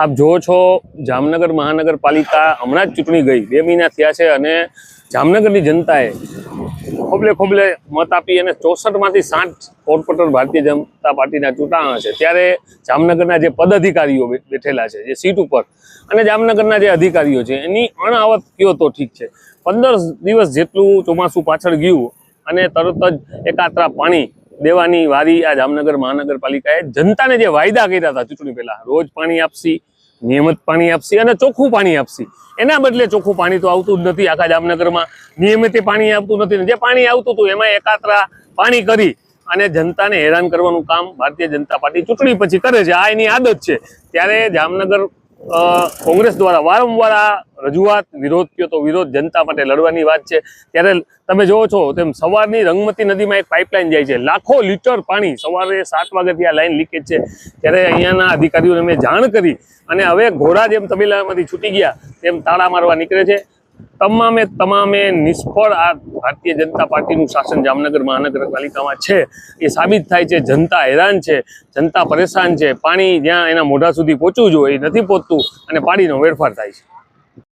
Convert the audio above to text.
આપ જો છો જામનગર મહાનગરપાલિકા હમણાં જ ચૂંટણી ગઈ 2 મહિના થયા છે અને જામનગરની જનતાએ ખોબલે મત આપી અને 64માંથી 60 કોર્પોરેટર ભારતીય જનતા પાર્ટીના ચૂંટાણા છે। ત્યારે જામનગરના જે પદાધિકારીઓ બેઠેલા છે જે સીટ ઉપર અને જામનગરના જે અધિકારીઓ છે એની અણઆવત કયો તો ઠીક છે, 15 દિવસ જેટલું ચોમાસું પાછળ ગયું અને તરત જ એકાત્રા પાણી દેવાની વારી આ જામનગર મહાનગરપાલિકાએ જનતાને જે વાયદા કર્યા હતા ચૂંટણી પહેલા, રોજ પાણી આપશી, નિયમિત પાણી આપશી અને ચોખ્ખું પાણી આપશી, એના બદલે ચોખ્ખું પાણી તો આવતું જ નથી આખા જામનગરમાં, નિયમિત પાણી આવતું નથી, જે પાણી આવતું હતું એમાં એકાત્રા પાણી કરી અને જનતાને હેરાન કરવાનું કામ ભારતીય જનતા પાર્ટી ચૂંટણી પછી કરે છે। આ એની આદત છે। ત્યારે જામનગર કોંગ્રેસ દ્વારા વારંવાર આ રજૂઆત, વિરોધ કયો તો વિરોધ, જનતા માટે લડવાની વાત છે। ત્યારે તમે જોવો છો તેમ સવારની રંગમતી નદીમાં એક પાઇપલાઇન જાય છે, લાખો લીટર પાણી સવારે 7 વાગ્યાથી આ લાઈન લીકેજ છે। ત્યારે અહીંયાના અધિકારીઓને મેં જાણ કરી અને હવે ઘોડા જેમ તબેલામાંથી છૂટી ગયા તેમ તાળા મારવા નીકળે છે। તમામે નિષ્ફળ આ ભારતીય જનતા પાર્ટીનું શાસન જામનગર મહાનગરપાલિકામાં છે એ સાબિત થાય છે। જનતા હેરાન છે, જનતા પરેશાન છે, પાણી જ્યાં એના મોઢા સુધી પહોંચવું જોઈએ એ નથી પહોંચતું અને પાણીનો વેડફાટ થાય છે।